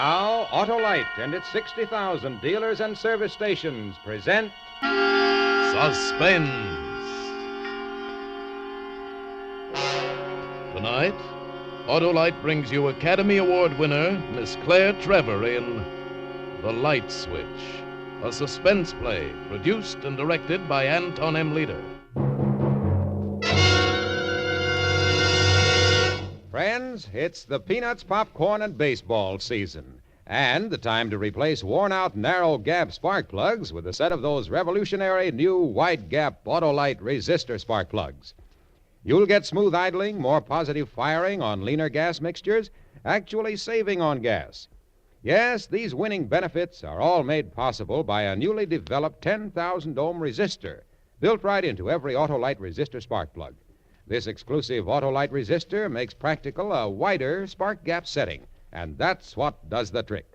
Now, Autolite and its 60,000 dealers and service stations present Suspense. Tonight, Autolite brings you Academy Award winner Miss Claire Trevor in The Light Switch, a suspense play produced and directed by Anton M. Leader. Friends, it's the peanuts, popcorn, and baseball season. And the time to replace worn-out narrow-gap spark plugs with a set of those revolutionary new wide-gap Autolite resistor spark plugs. You'll get smooth idling, more positive firing on leaner gas mixtures, actually saving on gas. Yes, these winning benefits are all made possible by a newly developed 10,000-ohm resistor built right into every Autolite resistor spark plug. This exclusive Autolite resistor makes practical a wider spark gap setting, and that's what does the trick.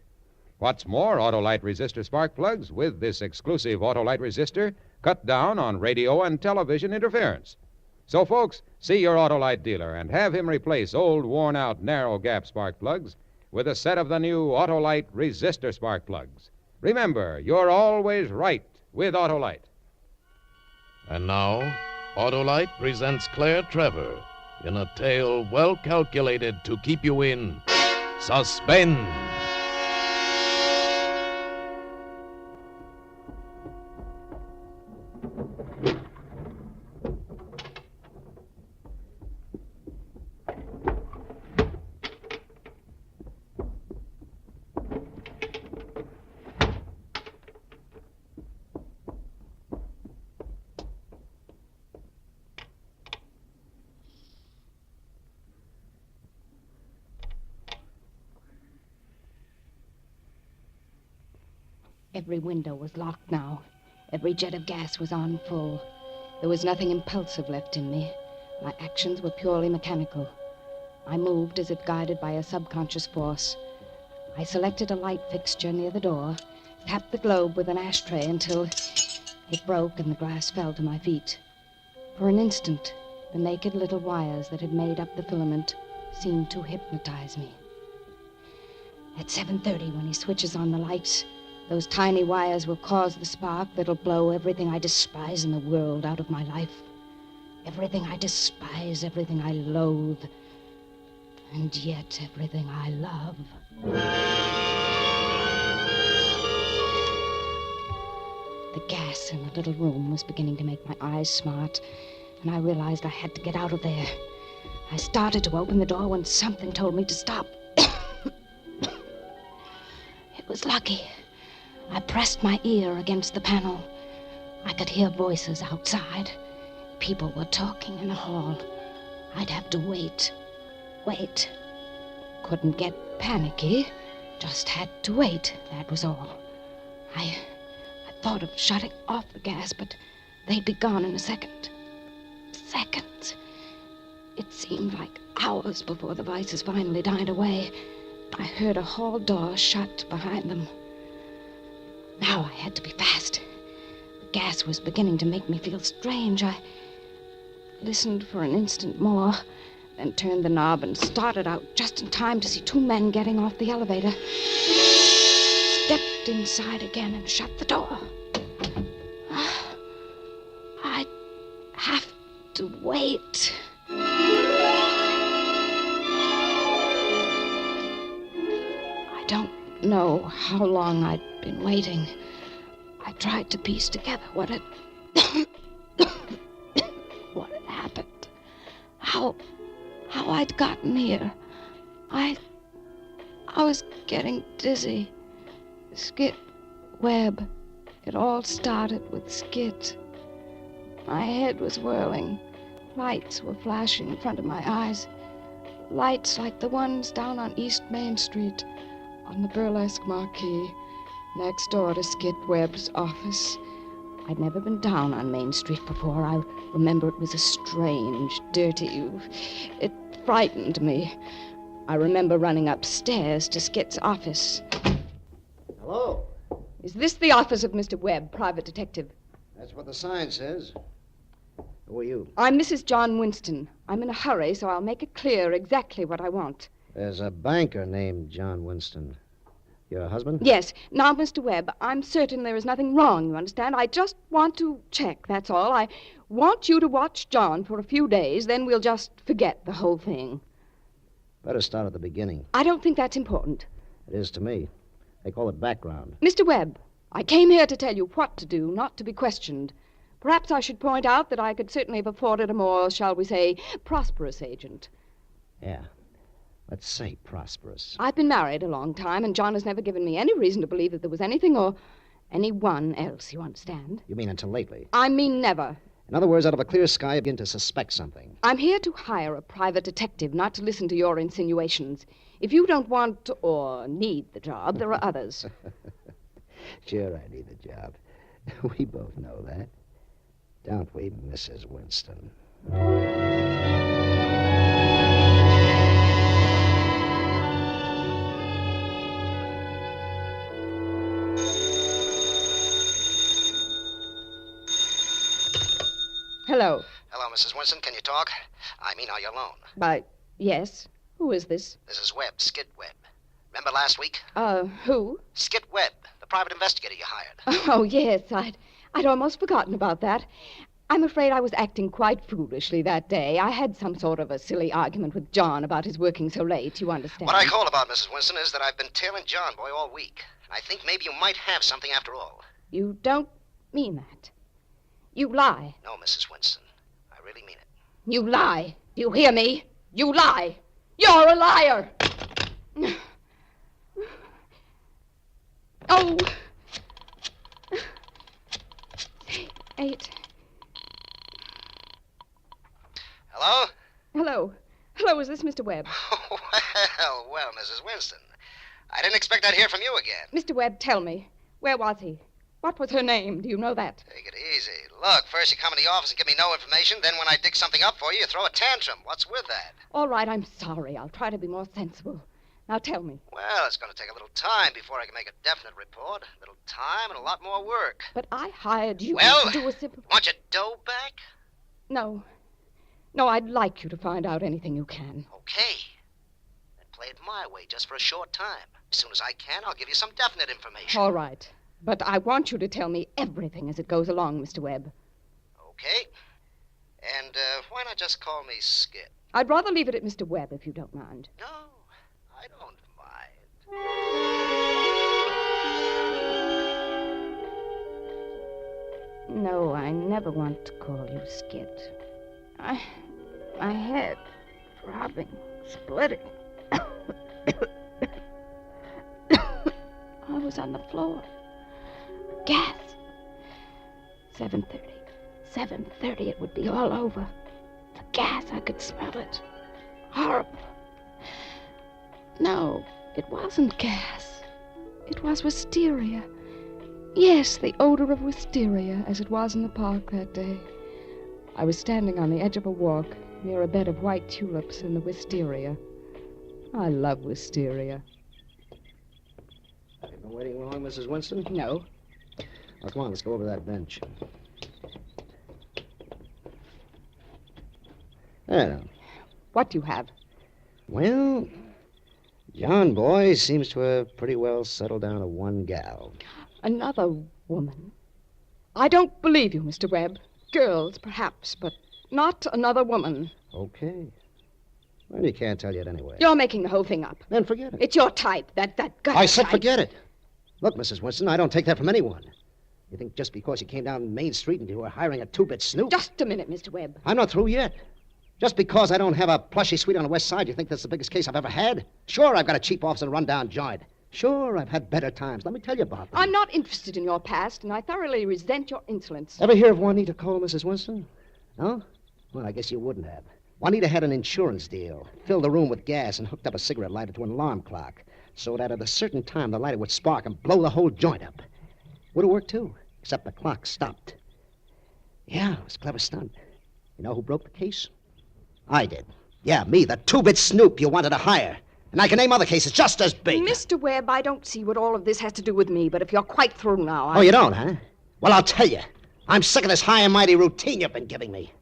What's more, Autolite resistor spark plugs with this exclusive Autolite resistor cut down on radio and television interference. So, folks, see your Autolite dealer and have him replace old, worn-out, narrow-gap spark plugs with a set of the new Autolite resistor spark plugs. Remember, you're always right with Autolite. And now, Autolite presents Claire Trevor in a tale well calculated to keep you in suspense. Every window was locked now. Every jet of gas was on full. There was nothing impulsive left in me. My actions were purely mechanical. I moved as if guided by a subconscious force. I selected a light fixture near the door, tapped the globe with an ashtray until it broke and the glass fell to my feet. For an instant, the naked little wires that had made up the filament seemed to hypnotize me. At 7:30, when he switches on the lights, those tiny wires will cause the spark that'll blow everything I despise in the world out of my life. Everything I despise, everything I loathe, and yet everything I love. The gas in the little room was beginning to make my eyes smart, and I realized I had to get out of there. I started to open the door when something told me to stop. It was lucky. I pressed my ear against the panel. I could hear voices outside. People were talking in the hall. I'd have to wait. Couldn't get panicky. Just had to wait, that was all. I thought of shutting off the gas, but they'd be gone in a second. Seconds. It seemed like hours before the voices finally died away. I heard a hall door shut behind them. Now I had to be fast. The gas was beginning to make me feel strange. I listened for an instant more, then turned the knob and started out just in time to see two men getting off the elevator. Stepped inside again and shut the door. I'd have to wait. I don't know how long I'd been waiting. I tried to piece together what had happened. How I'd gotten here. I was getting dizzy. Skit, Webb. It all started with Skit. My head was whirling. Lights were flashing in front of my eyes. Lights like the ones down on East Main Street, on the burlesque marquee, next door to Skit Webb's office. I'd never been down on Main Street before. I remember it was a strange, dirty... It frightened me. I remember running upstairs to Skit's office. Hello. Is this the office of Mr. Webb, private detective? That's what the sign says. Who are you? I'm Mrs. John Winston. I'm in a hurry, so I'll make it clear exactly what I want. There's a banker named John Winston. Your husband? Yes. Now, Mr. Webb, I'm certain there is nothing wrong, you understand? I just want to check, that's all. I want you to watch John for a few days, then we'll just forget the whole thing. Better start at the beginning. I don't think that's important. It is to me. They call it background. Mr. Webb, I came here to tell you what to do, not to be questioned. Perhaps I should point out that I could certainly have afforded a more, shall we say, prosperous agent. Yeah. Let's say prosperous. I've been married a long time, and John has never given me any reason to believe that there was anything or anyone else, you understand? You mean until lately? I mean never. In other words, out of a clear sky, I begin to suspect something. I'm here to hire a private detective, not to listen to your insinuations. If you don't want or need the job, there are others. Sure, I need the job. We both know that. Don't we, Mrs. Winston? Hello. Hello, Mrs. Winston. Can you talk? I mean, are you alone? Yes. Who is this? This is Webb, Skid Webb. Remember last week? Who? Skid Webb, the private investigator you hired. Oh, yes. I'd almost forgotten about that. I'm afraid I was acting quite foolishly that day. I had some sort of a silly argument with John about his working so late, you understand. What I called about, Mrs. Winston, is that I've been tailing John Boy all week. I think maybe you might have something after all. You don't mean that. You lie. No, Mrs. Winston. I really mean it. You lie. Do you hear me? You lie. You're a liar. Oh. 8. Hello? Hello, is this Mr. Webb? Well, Mrs. Winston. I didn't expect I'd hear from you again. Mr. Webb, tell me, where was he? What was her name? Do you know that? Take it easy. Look, first you come in the office and give me no information, then when I dig something up for you, you throw a tantrum. What's with that? All right, I'm sorry. I'll try to be more sensible. Now tell me. Well, it's going to take a little time before I can make a definite report. A little time and a lot more work. But I hired you Well, to do a simple... Want your dough back? No, I'd like you to find out anything you can. Okay. Then play it my way just for a short time. As soon as I can, I'll give you some definite information. All right. But I want you to tell me everything as it goes along, Mr. Webb. Okay. And why not just call me Skid? I'd rather leave it at Mr. Webb, if you don't mind. No, I don't mind. No, I never want to call you Skid. My head throbbing, splitting. I was on the floor. Gas. 7:30. 7:30, it would be all over. The gas, I could smell it. Horrible. No, it wasn't gas. It was wisteria. Yes, the odor of wisteria, as it was in the park that day. I was standing on the edge of a walk near a bed of white tulips in the wisteria. I love wisteria. Have you been waiting long, Mrs. Winston? No. Now, come on, let's go over that bench. There now. What do you have? Well, John Boy seems to have pretty well settled down to one gal. Another woman? I don't believe you, Mr. Webb. Girls, perhaps, but not another woman. Okay. Well, you can't tell yet anyway. You're making the whole thing up. Then forget it. It's your type, that gut I said type. forget it. Look, Mrs. Winston, I don't take that from anyone. You think just because you came down Main Street and you were hiring a two-bit snoop? Just a minute, Mr. Webb. I'm not through yet. Just because I don't have a plushy suite on the west side, you think that's the biggest case I've ever had? Sure, I've got a cheap office and a rundown joint. Sure, I've had better times. Let me tell you about them. I'm not interested in your past, and I thoroughly resent your insolence. Ever hear of Juanita Cole, Mrs. Winston? No? Well, I guess you wouldn't have. Juanita had an insurance deal. Filled the room with gas and hooked up a cigarette lighter to an alarm clock so that at a certain time the lighter would spark and blow the whole joint up. Would have worked, too, except the clock stopped. Yeah, it was a clever stunt. You know who broke the case? I did. Yeah, me, the two-bit snoop you wanted to hire. And I can name other cases just as big. Mr. Webb, I don't see what all of this has to do with me, but if you're quite through now, Oh, you don't, huh? Well, I'll tell you. I'm sick of this high and mighty routine you've been giving me.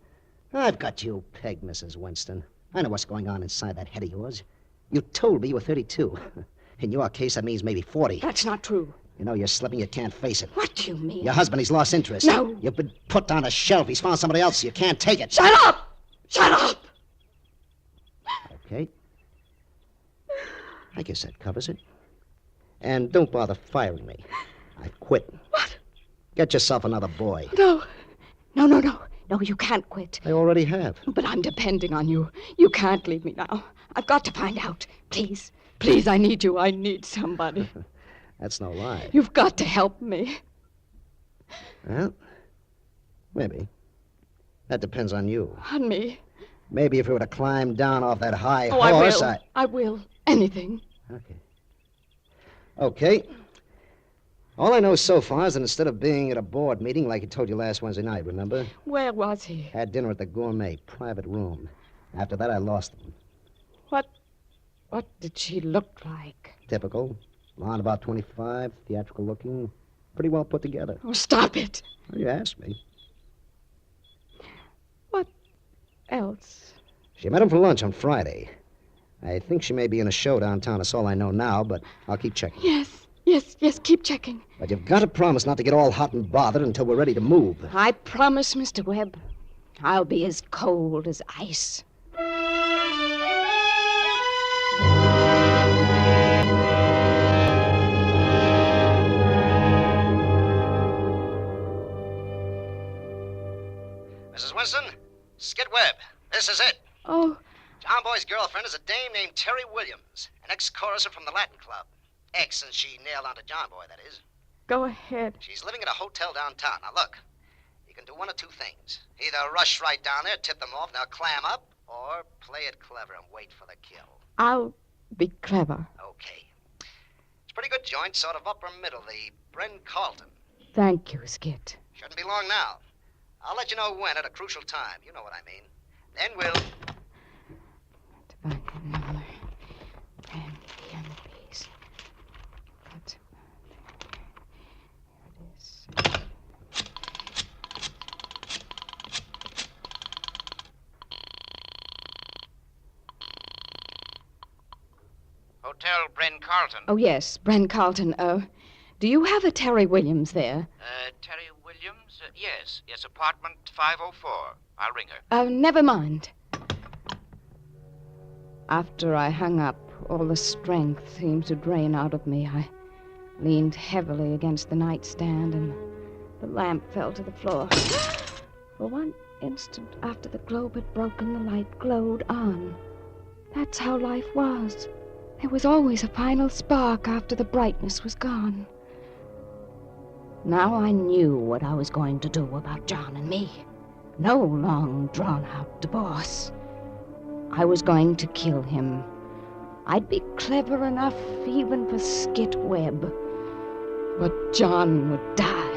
I've got you pegged, Mrs. Winston. I know what's going on inside that head of yours. You told me you were 32. In your case, that means maybe 40. That's not true. You know you're slipping. You can't face it. What do you mean? Your husband, he's lost interest. No. You've been put on a shelf. He's found somebody else. You can't take it. Shut up! Shut up! Okay. I guess that covers it. And don't bother firing me. I quit. What? Get yourself another boy. No. No, no, no. No, you can't quit. I already have. But I'm depending on you. You can't leave me now. I've got to find out. Please. Please, I need you. I need somebody. That's no lie. You've got to help me. Well, maybe. That depends on you. On me. Maybe if we were to climb down off that high Oh, horse, I will. Anything. Okay. Okay. All I know so far is that instead of being at a board meeting like he told you last Wednesday night, remember? Where was he? Had dinner at the gourmet, private room. After that, I lost him. What did she look like? Typical. Blonde, about 25, theatrical looking, pretty well put together. Oh, stop it. Well, you asked me. What else? She met him for lunch on Friday. I think she may be in a show downtown. That's all I know now, but I'll keep checking. Yes, keep checking. But you've got to promise not to get all hot and bothered until we're ready to move. I promise, Mr. Webb. I'll be as cold as ice. Mrs. Winston, Skid Webb. This is it. Oh, John Boy's girlfriend is a dame named Terry Williams, an ex-choruser from the Latin Club. Ex since she nailed onto John Boy, that is. go ahead. She's living at a hotel downtown. Now, look, you can do one of two things. Either rush right down there, tip them off, and they'll clam up, or play it clever and wait for the kill. I'll be clever. Okay. It's a pretty good joint, sort of upper middle, the Bren Carlton. Thank you, Skid. Shouldn't be long now. I'll let you know when at a crucial time. You know what I mean. Then we'll... Tobacco number 10 canopies. Here it is. Hotel Bren Carlton. Oh, yes, Bren Carlton. Do you have a Terry Williams there? Terry Williams? Yes, apartment 504. I'll ring her. Never mind. After I hung up, all the strength seemed to drain out of me. I leaned heavily against the nightstand, and the lamp fell to the floor. For one instant after the globe had broken, the light glowed on. That's how life was. There was always a final spark after the brightness was gone. Now I knew what I was going to do about John and me. No long, drawn-out divorce. I was going to kill him. I'd be clever enough even for Skid Webb. But John would die.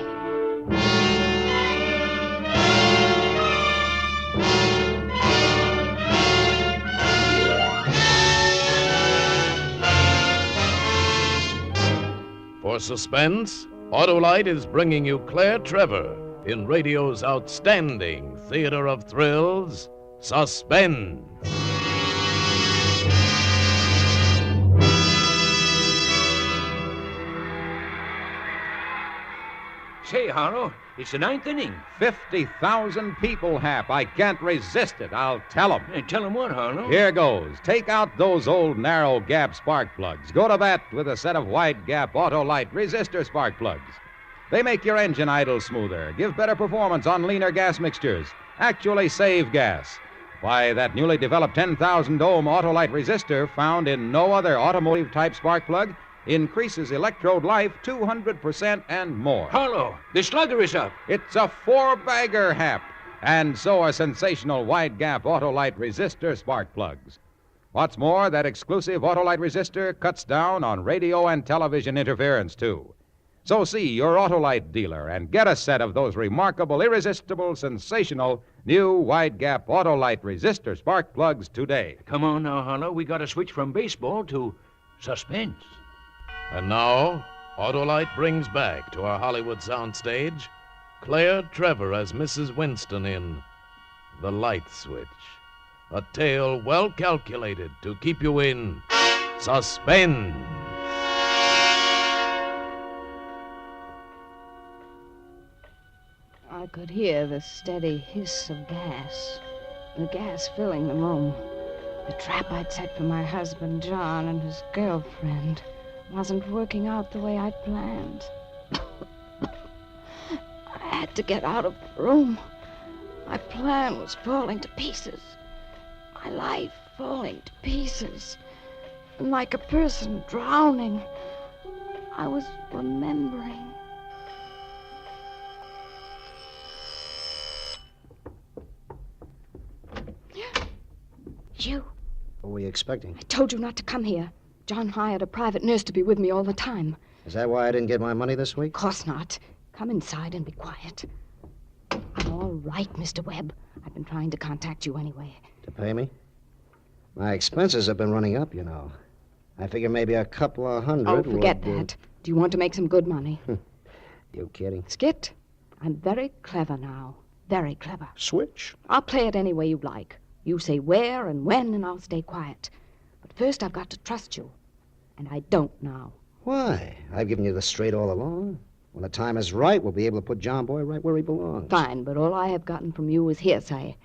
For Suspense, Autolite is bringing you Claire Trevor in radio's outstanding theater of thrills, Suspense. Say, Harlow, it's the ninth inning. 50,000 people, Hap. I can't resist it. I'll tell 'em. Hey, tell 'em what, Harlow? Here goes. Take out those old narrow gap spark plugs. Go to bat with a set of wide gap Autolite resistor spark plugs. They make your engine idle smoother, give better performance on leaner gas mixtures, actually save gas. Why, that newly developed 10,000 ohm Autolite resistor found in no other automotive type spark plug increases electrode life 200% and more. Harlow, the slugger is up. It's a four-bagger, Hap. And so are sensational wide-gap Autolite resistor spark plugs. What's more, that exclusive Autolite resistor cuts down on radio and television interference, too. So see your Autolite dealer and get a set of those remarkable, irresistible, sensational new wide-gap Autolite resistor spark plugs today. Come on now, Harlow. We got to switch from baseball to suspense. And now, Autolite brings back to our Hollywood soundstage Claire Trevor as Mrs. Winston in The Light Switch. A tale well calculated to keep you in suspense. I could hear the steady hiss of gas. The gas filling the room. The trap I'd set for my husband, John, and his girlfriend wasn't working out the way I'd planned. I had to get out of the room. My plan was falling to pieces. My life falling to pieces. And like a person drowning, I was remembering. You. What were you expecting? I told you not to come here. John hired a private nurse to be with me all the time. Is that why I didn't get my money this Of week? course not. Come inside and be quiet. I'm all right, Mr. Webb. I've been trying to contact you anyway. To pay me? My expenses have been running up, you know. I figure maybe a couple of hundred Oh, forget would, that. Do you want to make some good money? You kidding? Skit, I'm very clever now. Very clever. Switch? I'll play it any way you like. You say where and when, and I'll stay quiet. But first, I've got to trust you. And I don't now. Why? I've given you the straight all along. When the time is right, we'll be able to put John Boy right where he belongs. Fine, but all I have gotten from you is hearsay.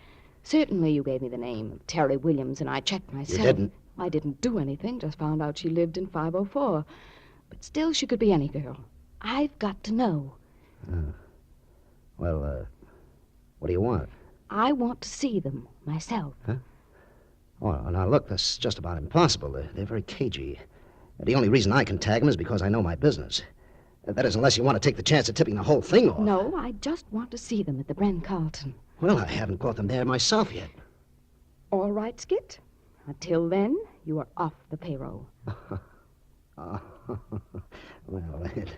Certainly you gave me the name of Terry Williams, and I checked myself. You didn't? I didn't do anything, just found out she lived in 504. But still, she could be any girl. I've got to know. Well, what do you want? I want to see them myself. Oh, now look, that's just about impossible. They're very cagey. The only reason I can tag them is because I know my business. That is, unless you want to take the chance of tipping the whole thing off. No, I just want to see them at the Bren Carlton. Well, I haven't caught them there myself yet. All right, Skit. Until then, you are off the payroll. Well, it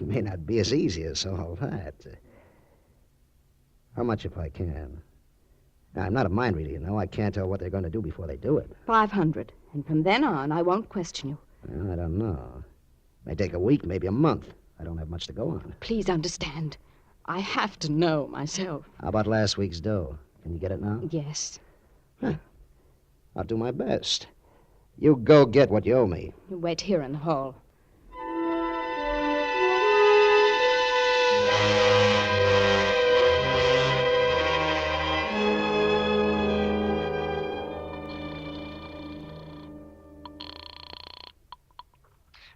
may not be as easy as all that. How much if I can? I'm not a mind reader, you know. I can't tell what they're going to do before they do it. 500. And from then on, I won't question you. Well, I don't know. May take a week, maybe a month. I don't have much to go on. Please understand. I have to know myself. How about last week's dough? Can you get it now? Yes. I'll do my best. You go get what you owe me. You wait here in the hall.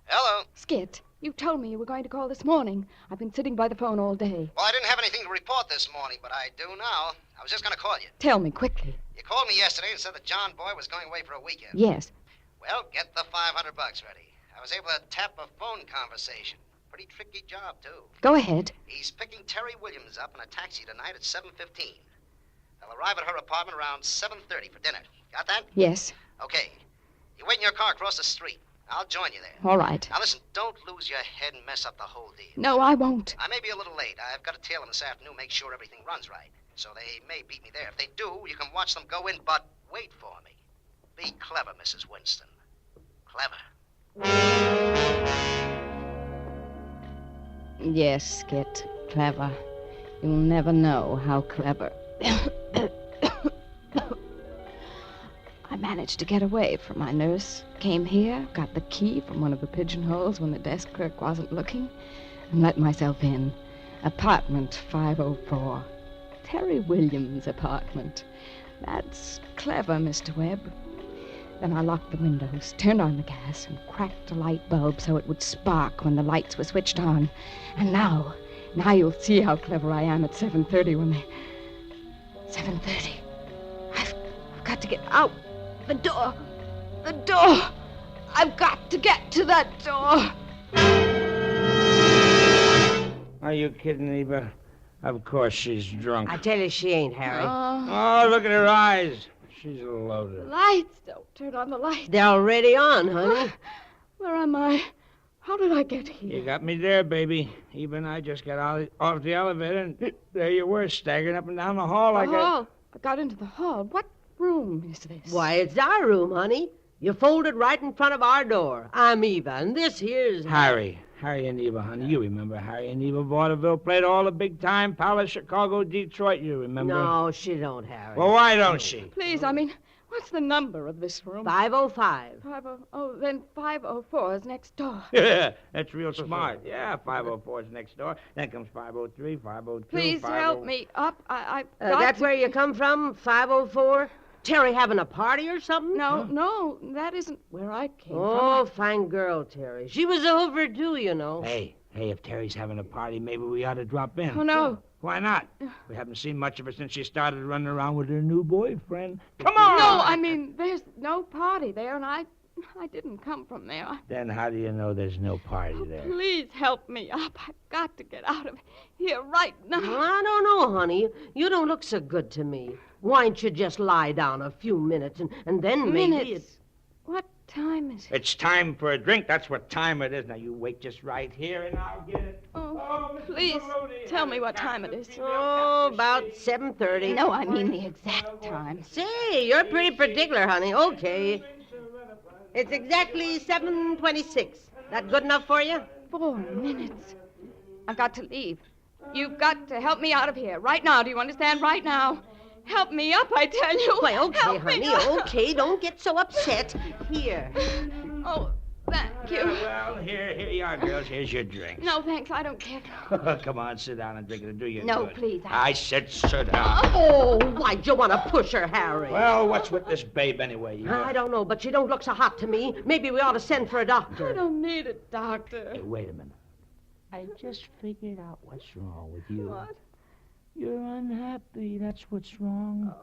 Hello. Skit, you told me you were going to call this morning. I've been sitting by the phone all day. Well, I didn't have anything to report this morning, but I do now. I was just going to call you. Tell me quickly. You called me yesterday and said that John Boy was going away for a weekend. Yes. Well, get the $500 ready. I was able to tap a phone conversation. Pretty tricky job, too. Go ahead. He's picking Terry Williams up in a taxi tonight at 7:15. They'll arrive at her apartment around 7:30 for dinner. Got that? Yes. Okay. You wait in your car across the street. I'll join you there. All right. Now, listen, don't lose your head and mess up the whole deal. No, I won't. I may be a little late. I've got to tail them this afternoon, make sure everything runs right. So they may beat me there. If they do, you can watch them go in, but wait for me. Be clever, Mrs. Winston. Clever. Yes, Skit. Clever. You'll never know how clever. I managed to get away from my nurse. Came here, got the key from one of the pigeonholes when the desk clerk wasn't looking, and let myself in. Apartment 504. Terry Williams' apartment. That's clever, Mr. Webb. Then I locked the windows, turned on the gas, and cracked a light bulb so it would spark when the lights were switched on. And now you'll see how clever I am at 7:30 when they... 7:30. I've got to get out. The door. The door. I've got to get to that door. Are you kidding, Eva? Of course she's drunk. I tell you she ain't, Harry. Oh, look at her eyes. She's a loader. Lights. Don't turn on the lights. They're already on, honey. Where am I? How did I get here? You got me there, baby. Eva and I just got off the elevator, and there you were, staggering up and down the hall like hall. I got into the hall. What room is this? Why, it's our room, honey. You folded right in front of our door. I'm Eva, and this here's... Harry. Harry and Eva, honey. You remember Harry and Eva Vaudeville played all the big-time Palace, Chicago, Detroit. You remember? No, she don't, Harry. Well, why don't she? Please, I mean, What's the number of this room? 505. Then 504 is next door. Yeah, that's real smart. Yeah, 504 is next door. Then comes 503, 502, Please help me up. I've got That's to... where you come from, 504? Terry having a party or something? No, that isn't where I came Oh, from. fine girl, Terry. She was overdue, you know. Hey, if Terry's having a party, maybe we ought to drop in. Oh, no. Why not? We haven't seen much of her since she started running around with her new boyfriend. Come on! No, I mean, there's no party there, and I didn't come from there. Then how do you know there's no party there? Please help me up. I've got to get out of here right now. I don't know, honey. You don't look so good to me. Why don't you just lie down a few minutes and then maybe Minutes? What time is it? It's time for a drink. That's what time it is. Now, you wait just right here, and I'll get it. Oh, Mr. please Maloney, tell me what time it is. Oh, about 7:30. No, I mean the exact time. Say, you're pretty particular, honey. Okay. It's exactly 7:26. That good enough for you? 4 minutes. I've got to leave. You've got to help me out of here right now. Do you understand? Right now. Help me up, I tell you. Why, okay, Help me honey, up. okay. Don't get so upset. Here. Oh, thank you. Well, here you are, girls. Here's your drink. No, thanks. I don't care. Come on, sit down and drink it. Do you No, good. please. I said sit down. Oh, why'd you want to push her, Harry? Well, what's with this babe anyway? I don't know, but she don't look so hot to me. Maybe we ought to send for a doctor. I don't need a doctor. Hey, wait a minute. I just figured out what's wrong with you. What? You're unhappy. That's what's wrong.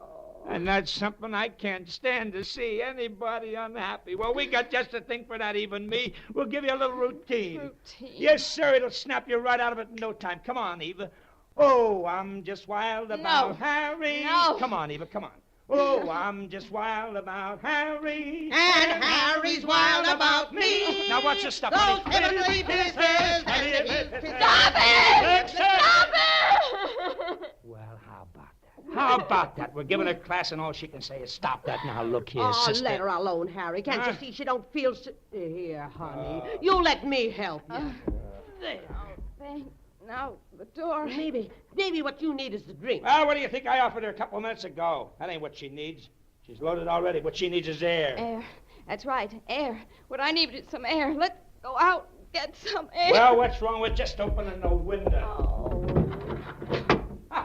And that's something I can't stand to see, anybody unhappy. Well, we got just the thing for that, even me. We'll give you a little routine. Routine? Yes, sir. It'll snap you right out of it in no time. Come on, Eva. Oh, I'm just wild about Harry. No. Come on, Eva. Come on. Oh, I'm just wild about Harry. And Harry's wild about me. Now, watch your stuff, Those honey. heavenly kisses. Stop it! Stop it! Well, how about that? How about that? We're giving her class, and all she can say is stop that. Now, look here, Oh, sister. let her alone, Harry. Can't you see she don't feel so... Here, honey. You let me help you. Thanks. Now, the door. Maybe what you need is the drink. Well, what do you think I offered her a couple of minutes ago? That ain't what she needs. She's loaded already. What she needs is air. Air. That's right, air. What I need is some air. Let's go out and get some air. Well, what's wrong with just opening the window? Oh.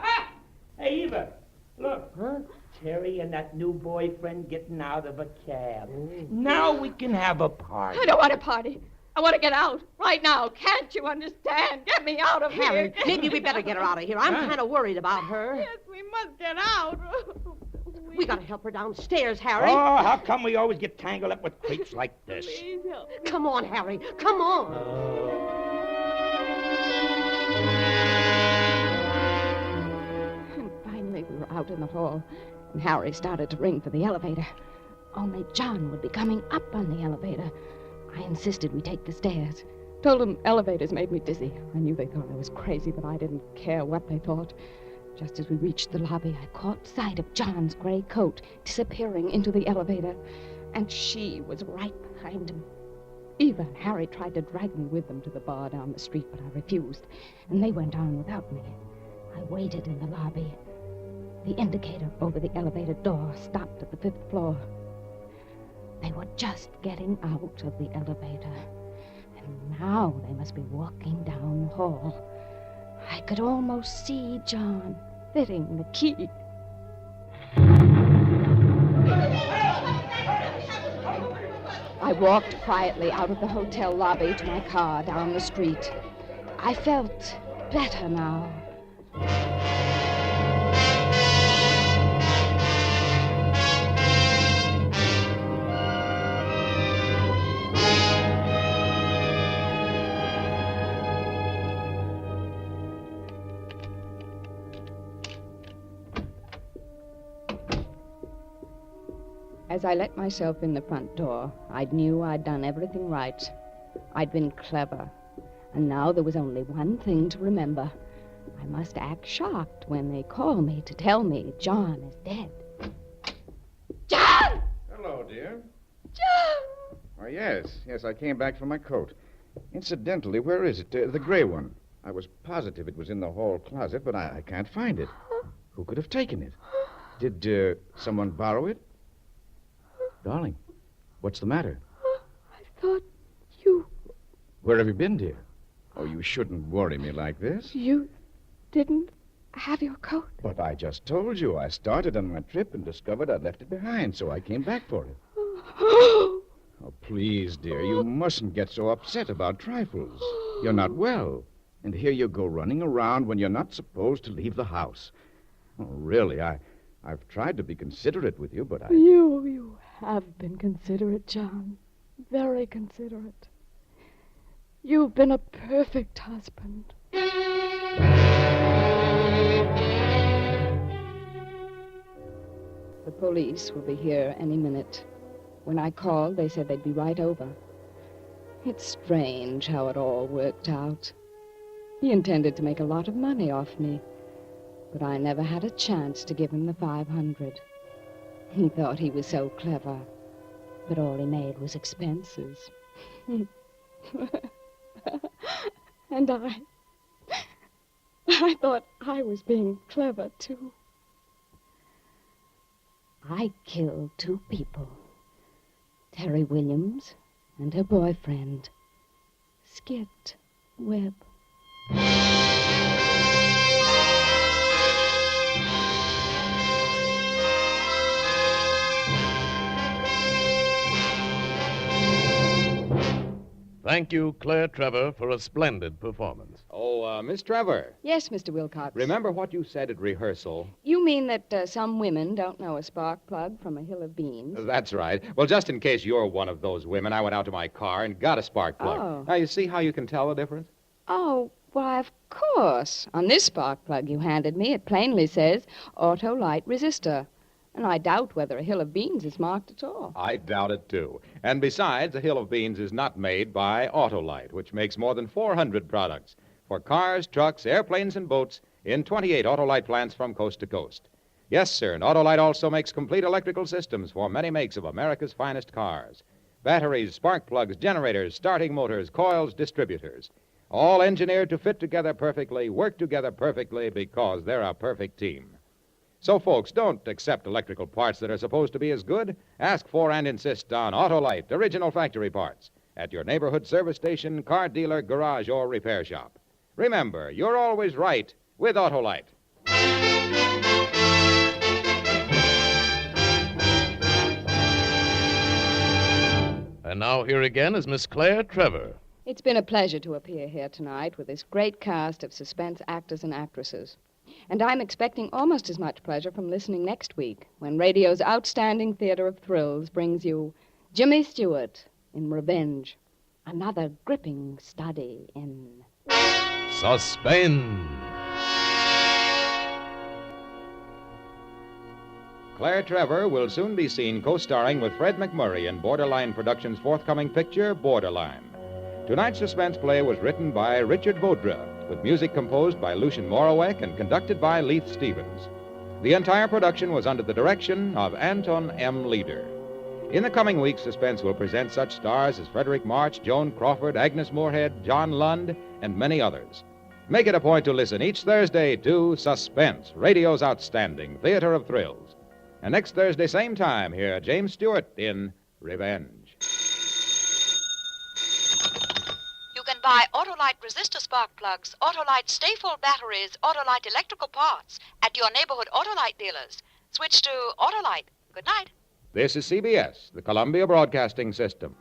Hey, Eva, look. Huh? Terry and that new boyfriend getting out of a cab. Now we can have a party. I don't want a party. I want to get out right now. Can't you understand? Get me out of Harry, here. maybe we better get her out of here. I'm kind of worried about her. Yes, we must get out. We got to help her downstairs, Harry. Oh, how come we always get tangled up with creeps like this? Please help me. Come on, Harry. Come on. And finally, we were out in the hall, and Harry started to ring for the elevator. Only John would be coming up on the elevator. I insisted we take the stairs. Told him elevators made me dizzy. I knew they thought I was crazy, but I didn't care what they thought. Just as we reached the lobby, I caught sight of John's gray coat disappearing into the elevator, and she was right behind him. Eva and Harry tried to drag me with them to the bar down the street, but I refused, and they went on without me. I waited in the lobby. The indicator over the elevator door stopped at the 5th floor. They were just getting out of the elevator, and now they must be walking down the hall. I could almost see John fitting the key. I walked quietly out of the hotel lobby to my car down the street. I felt better now. As I let myself in the front door, I knew I'd done everything right. I'd been clever. And now there was only one thing to remember. I must act shocked when they call me to tell me John is dead. John! Hello, dear. John! Oh, yes, I came back for my coat. Incidentally, where is it? The gray one. I was positive it was in the hall closet, but I can't find it. Who could have taken it? Did someone borrow it? Darling, what's the matter? I thought you Where have you been, dear? Oh, you shouldn't worry me like this. didn't have your coat. But I just told you. I started on my trip and discovered I'd left it behind, so I came back for it. Oh, please, dear, you mustn't get so upset about trifles. You're not well. And here you go running around when you're not supposed to leave the house. Oh, really, I've tried to be considerate with you, but I... You have been considerate, John. Very considerate. You've been a perfect husband. The police will be here any minute. When I called, they said they'd be right over. It's strange how it all worked out. He intended to make a lot of money off me, but I never had a chance to give him the 500. He thought he was so clever, but all he made was expenses. And I thought I was being clever, too. I killed 2 people. Terry Williams and her boyfriend, Skit Webb. Thank you, Claire Trevor, for a splendid performance. Oh, Miss Trevor, Yes, Mr. Wilcox. remember what you said at rehearsal? You mean that some women don't know a spark plug from a hill of beans? That's right. Well, just in case you're one of those women, I went out to my car and got a spark plug. Oh. Now, you see how you can tell the difference? Oh, why, of course. On this spark plug you handed me, it plainly says auto light resistor. And I doubt whether a hill of beans is marked at all. I doubt it, too. And besides, a hill of beans is not made by Autolite, which makes more than 400 products for cars, trucks, airplanes, and boats in 28 Autolite plants from coast to coast. Yes, sir, and Autolite also makes complete electrical systems for many makes of America's finest cars. Batteries, spark plugs, generators, starting motors, coils, distributors. All engineered to fit together perfectly, work together perfectly, because they're a perfect team. So, folks, don't accept electrical parts that are supposed to be as good. Ask for and insist on Autolite, original factory parts, at your neighborhood service station, car dealer, garage, or repair shop. Remember, you're always right with Autolite. And now here again is Miss Claire Trevor. It's been a pleasure to appear here tonight with this great cast of suspense actors and actresses. And I'm expecting almost as much pleasure from listening next week when radio's outstanding theater of thrills brings you Jimmy Stewart in Revenge, another gripping study in Suspense. Claire Trevor will soon be seen co-starring with Fred McMurray in Borderline Productions' forthcoming picture, Borderline. Tonight's suspense play was written by Richard Vodra, with music composed by Lucien Morawek and conducted by Leith Stevens. The entire production was under the direction of Anton M. Leader. In the coming weeks, Suspense will present such stars as Frederick March, Joan Crawford, Agnes Moorehead, John Lund, and many others. Make it a point to listen each Thursday to Suspense, radio's outstanding theater of thrills. And next Thursday, same time, hear James Stewart in Revenge. You can buy Autolite resistor spark plugs, Autolite stay-full batteries, Autolite electrical parts at your neighborhood Autolite dealers. Switch to Autolite. Good night. This is CBS, the Columbia Broadcasting System.